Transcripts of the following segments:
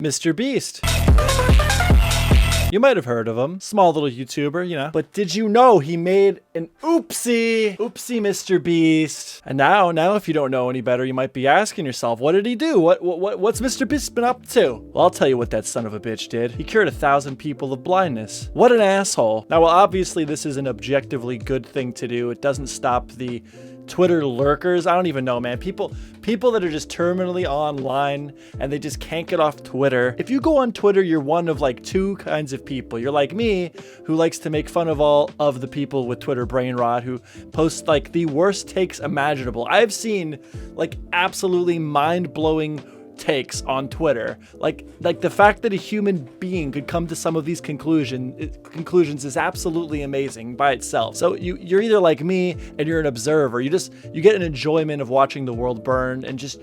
MrBeast. You might have heard of him. Small little YouTuber, you know. But did you know he made an oopsie? Oopsie, MrBeast. And now if you don't know any better, you might be asking yourself, what did he do? What's MrBeast been up to? Well, I'll tell you what that son of a bitch did. He cured 1,000 people of blindness. What an asshole. Now, well, obviously this is an objectively good thing to do. It doesn't stop the Twitter lurkers. I don't even know, man. People that are just terminally online and they just can't get off Twitter. If you go on Twitter, you're one of like two kinds of people. You're like me, who likes to make fun of all of the people with Twitter brain rot, who post like the worst takes imaginable. I've seen like absolutely mind-blowing takes on Twitter, like the fact that a human being could come to some of these conclusions is absolutely amazing by itself. So you're either like me and you're an observer, you get an enjoyment of watching the world burn and just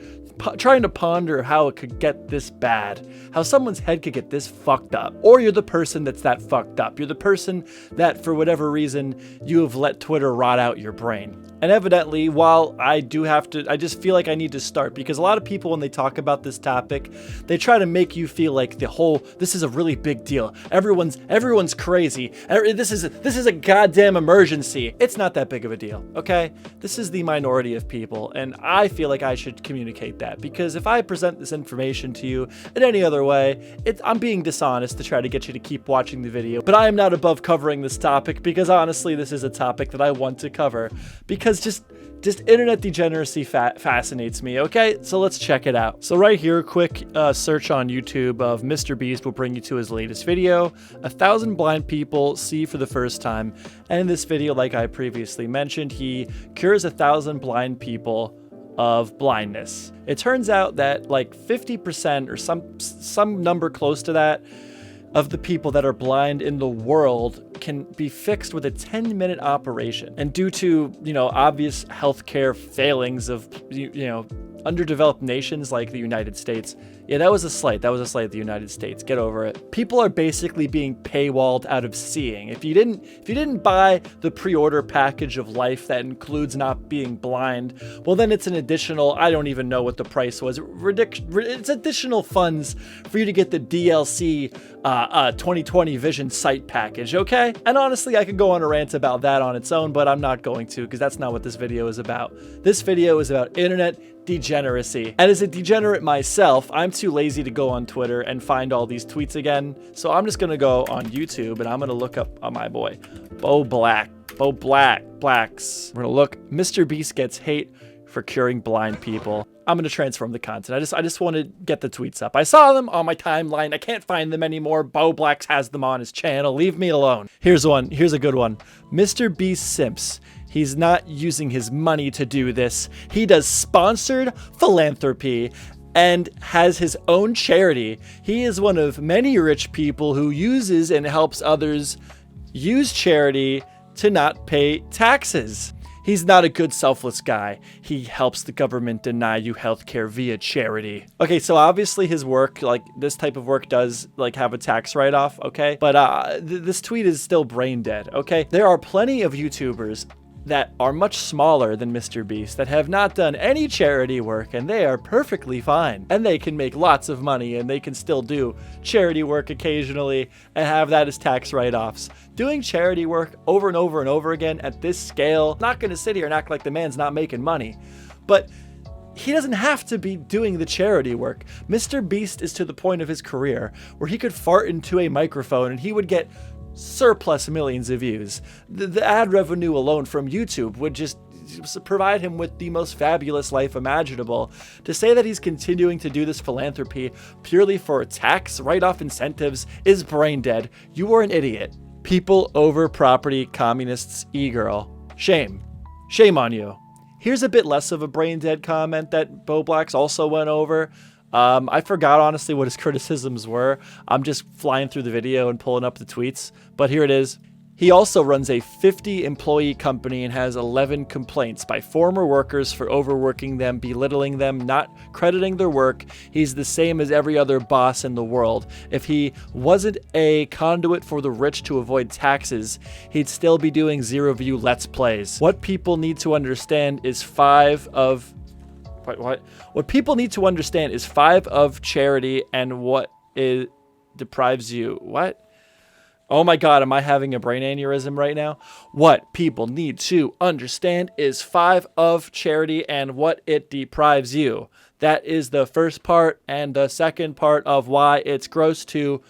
trying to ponder how it could get this bad, how someone's head could get this fucked up, or you're the person that's that fucked up. You're the person that for whatever reason you have let Twitter rot out your brain. And evidently, while I just feel like I need to start, because a lot of people, when they talk about this topic, they try to make you feel like this is a really big deal. Everyone's crazy. This is a goddamn emergency. It's not that big of a deal, okay? This is the minority of people, and I feel like I should communicate that, because if I present this information to you in any other way, I'm being dishonest to try to get you to keep watching the video. But I am not above covering this topic, because honestly, this is a topic that I want to cover, because just internet degeneracy fascinates me, okay? So let's check it out. So right here, quick search on YouTube of MrBeast will bring you to his latest video, 1,000 blind people see for the first time. And in this video, like I previously mentioned, he cures 1,000 blind people of blindness. It turns out that like 50% or some number close to that of the people that are blind in the world can be fixed with a 10-minute operation. And due to, obvious healthcare failings of, underdeveloped nations like the United States. Yeah, that was a slight at the United States. Get over it. People are basically being paywalled out of seeing. If you didn't buy the pre-order package of life that includes not being blind, well then it's an additional, I don't even know what the price was. It's additional funds for you to get the DLC 2020 Vision Sight package, okay? And honestly, I could go on a rant about that on its own, but I'm not going to, because that's not what this video is about. This video is about internet degeneracy. And as a degenerate myself, I'm too lazy to go on Twitter and find all these tweets again. So I'm just gonna go on YouTube and I'm gonna look up my boy, Blacks. We're gonna look, MrBeast gets hate for curing blind people. I'm gonna transform the content. I just want to get the tweets up. I saw them on my timeline. I can't find them anymore. Blacks has them on his channel. Leave me alone. Here's a good one. MrBeast simps. He's not using his money to do this. He does sponsored philanthropy and has his own charity. He is one of many rich people who uses and helps others use charity to not pay taxes. He's not a good, selfless guy. He helps the government deny you healthcare via charity. Okay, so obviously his work, like this type of work does like have a tax write-off, okay? But this tweet is still brain dead, okay? There are plenty of YouTubers that are much smaller than MrBeast that have not done any charity work, and they are perfectly fine. And they can make lots of money, and they can still do charity work occasionally and have that as tax write-offs. Doing charity work over and over and over again at this scale, not gonna sit here and act like the man's not making money, but he doesn't have to be doing the charity work. MrBeast is to the point of his career where he could fart into a microphone and he would get surplus millions of views. The ad revenue alone from YouTube would just provide him with the most fabulous life imaginable. To say that he's continuing to do this philanthropy purely for tax write-off incentives is brain dead. You are an idiot. People over property, communists, e-girl. Shame. Shame on you. Here's a bit less of a brain dead comment that Blacks also went over. I forgot honestly what his criticisms were. I'm just flying through the video and pulling up the tweets, but here it is. He also runs a 50-employee company and has 11 complaints by former workers for overworking them, belittling them, not crediting their work. He's the same as every other boss in the world. If he wasn't a conduit for the rich to avoid taxes, he'd still be doing zero-view Let's Plays. What people need to understand is What people need to understand is 5 of charity and what is deprives you. What? Oh my God, am I having a brain aneurysm right now? What people need to understand is 5 of charity and what it deprives you. That is the first part, and the second part of why it's gross to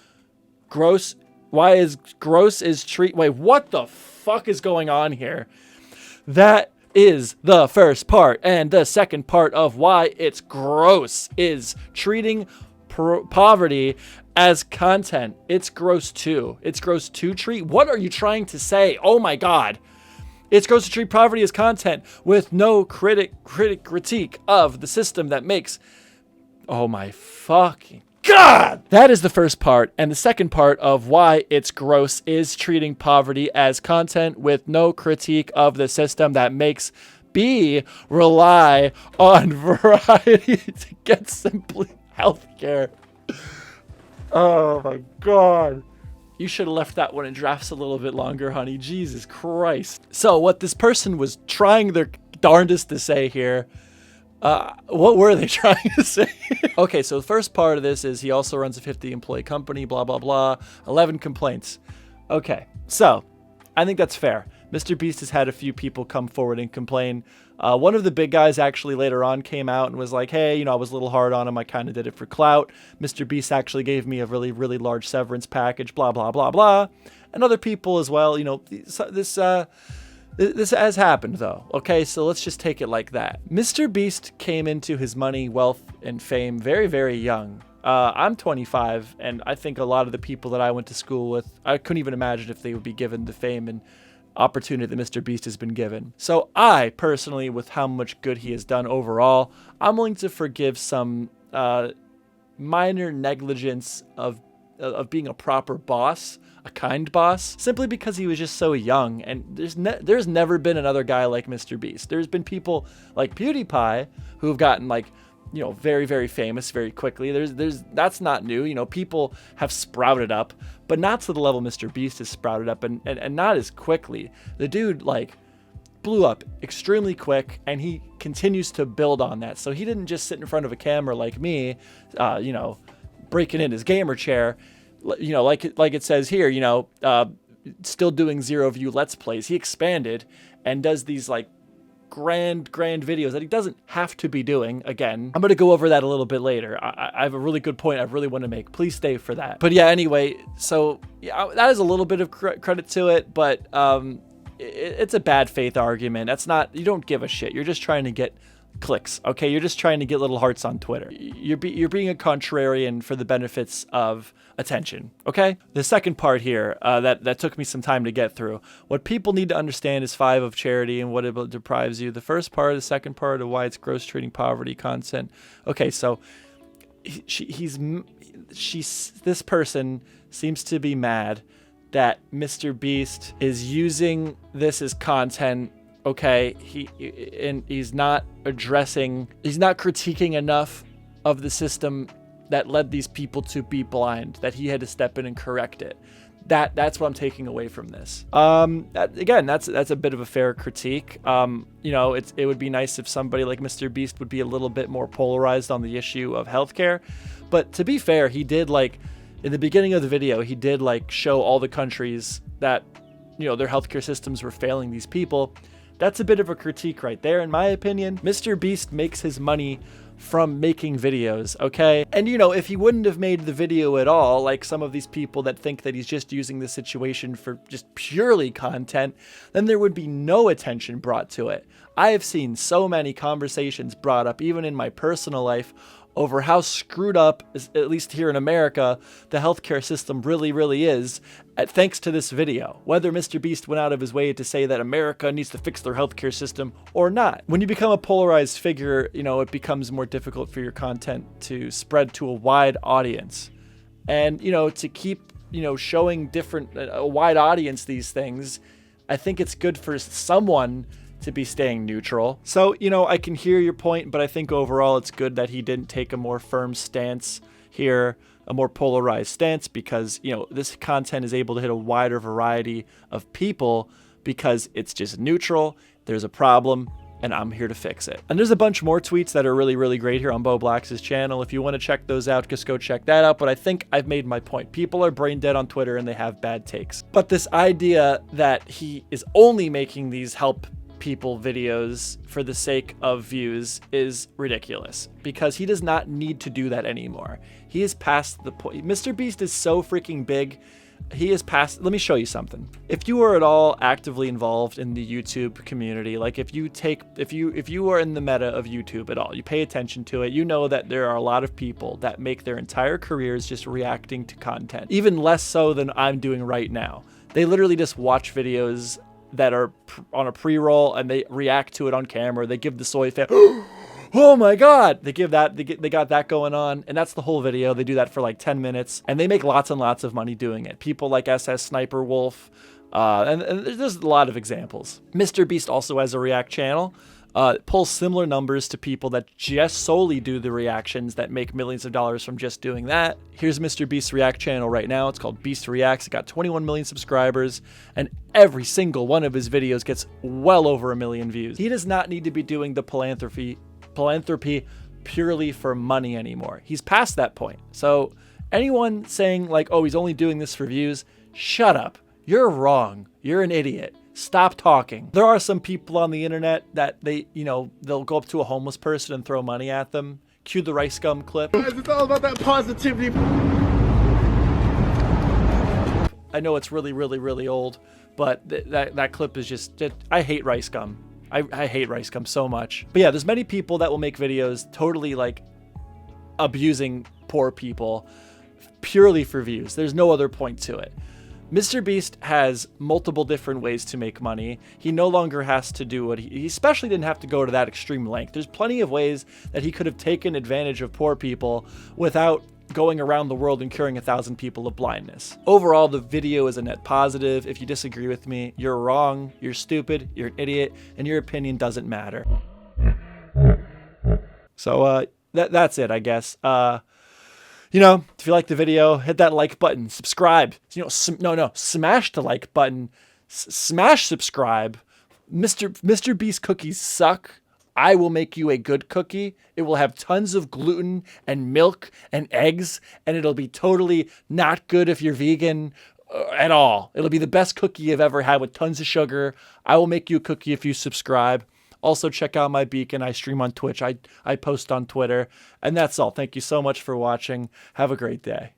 gross. Why is gross is treat. Wait, what the fuck is going on here? That is the first part, and the second part of why it's gross is treating poverty as content. It's gross too. It's gross to treat. What are you trying to say? Oh my God. It's gross to treat poverty as content with no critique of the system that makes. Oh my fucking God. That is the first part. And the second part of why it's gross is treating poverty as content with no critique of the system that makes B rely on variety to get simply healthcare. Oh my God. You should have left that one in drafts a little bit longer, honey. Jesus Christ. So what this person was trying their darndest to say here, what were they trying to say? Okay, so the first part of this is he also runs a 50-employee company, blah, blah, blah, 11 complaints. Okay, so I think that's fair. MrBeast has had a few people come forward and complain. One of the big guys actually later on came out and was like, hey, I was a little hard on him. I kind of did it for clout. MrBeast actually gave me a really, really large severance package, blah, blah, blah, blah. And other people as well, this has happened though. Okay, so let's just take it like that. MrBeast came into his money, wealth, and fame very, very young. I'm 25, and I think a lot of the people that I went to school with, I couldn't even imagine if they would be given the fame and opportunity that MrBeast has been given. So I personally, with how much good he has done overall, I'm willing to forgive some minor negligence of being a proper boss, a kind boss, simply because he was just so young. And there's never been another guy like MrBeast. There's been people like PewDiePie who've gotten very, very famous very quickly. That's not new. People have sprouted up, but not to the level MrBeast has sprouted up, and not as quickly. The dude blew up extremely quick, and he continues to build on that. So he didn't just sit in front of a camera like me, breaking in his gamer chair, like it says here, still doing 0 view Let's Plays. He expanded and does these grand videos that he doesn't have to be doing. Again, I'm going to go over that a little bit later. I have a really good point I really want to make. Please stay for that. But yeah, anyway, so yeah, that is a little bit of credit to it, but it's a bad faith argument. That's not, you don't give a shit. You're just trying to get clicks, okay? You're just trying to get little hearts on Twitter. You're being a contrarian for the benefits of attention, okay? The second part here that took me some time to get through. What people need to understand is 5 of charity and what it deprives you. The first part, the second part of why it's gross treating poverty content. Okay, so this person seems to be mad that MrBeast is using this as content. Okay, he's not critiquing enough of the system that led these people to be blind, that he had to step in and correct it. That's what I'm taking away from this. Again, that's a bit of a fair critique. It would be nice if somebody like MrBeast would be a little bit more polarized on the issue of healthcare. But to be fair, he did in the beginning of the video, he did show all the countries that, their healthcare systems were failing these people. That's a bit of a critique right there, in my opinion. MrBeast makes his money from making videos, okay? And if he wouldn't have made the video at all, like some of these people that think that he's just using the situation for just purely content, then there would be no attention brought to it. I have seen so many conversations brought up, even in my personal life, over how screwed up, at least here in America, the healthcare system really, really is, thanks to this video. Whether MrBeast went out of his way to say that America needs to fix their healthcare system or not. When you become a polarized figure, it becomes more difficult for your content to spread to a wide audience. And, to keep, showing a wide audience these things, I think it's good for someone to be staying neutral. So, I can hear your point, but I think overall it's good that he didn't take a more firm stance here, a more polarized stance, because, this content is able to hit a wider variety of people because it's just neutral. There's a problem, and I'm here to fix it. And there's a bunch more tweets that are really, really great here on Bo Black's channel. If you want to check those out, just go check that out. But I think I've made my point. People are brain dead on Twitter and they have bad takes. But this idea that he is only making these help people videos for the sake of views is ridiculous, because he does not need to do that anymore. He is past the point. MrBeast is so freaking big. He is past. Let me show you something. If you are at all actively involved in the YouTube community, like if you are in the meta of YouTube at all, you pay attention to it, you know that there are a lot of people that make their entire careers just reacting to content, even less so than I'm doing right now. They literally just watch videos that are on a pre-roll and they react to it on camera. They give the soy fan, oh my God, they got that going on. And that's the whole video. They do that for like 10 minutes and they make lots and lots of money doing it. People like SS Sniper Wolf, and there's a lot of examples. MrBeast also has a react channel. Pulls similar numbers to people that just solely do the reactions that make millions of dollars from just doing that. Here's MrBeast's React channel right now. It's called Beast Reacts. It got 21 million subscribers, and every single one of his videos gets well over 1 million views. He does not need to be doing the philanthropy purely for money anymore. He's past that point. So anyone saying like, oh, he's only doing this for views, shut up. You're wrong. You're an idiot. Stop talking. There are some people on the internet that they'll go up to a homeless person and throw money at them. Cue the rice gum clip. It's all about that positivity. I know it's really, really, really old, but that clip is just, I hate rice gum. I hate rice gum so much. But yeah, there's many people that will make videos totally like abusing poor people purely for views. There's no other point to it. MrBeast has multiple different ways to make money. He no longer has to do what he especially didn't have to go to that extreme length. There's plenty of ways that he could have taken advantage of poor people without going around the world and curing 1,000 people of blindness. Overall, the video is a net positive. If you disagree with me, you're wrong, you're stupid, you're an idiot, and your opinion doesn't matter. So that's it, I guess. If you like the video, hit that like button, subscribe. Smash the like button, smash subscribe. MrBeast cookies suck. I will make you a good cookie. It will have tons of gluten and milk and eggs, and it'll be totally not good if you're vegan at all. It'll be the best cookie you've ever had with tons of sugar. I will make you a cookie if you subscribe. Also, check out my beacon. I stream on Twitch. I post on Twitter. And that's all. Thank you so much for watching. Have a great day.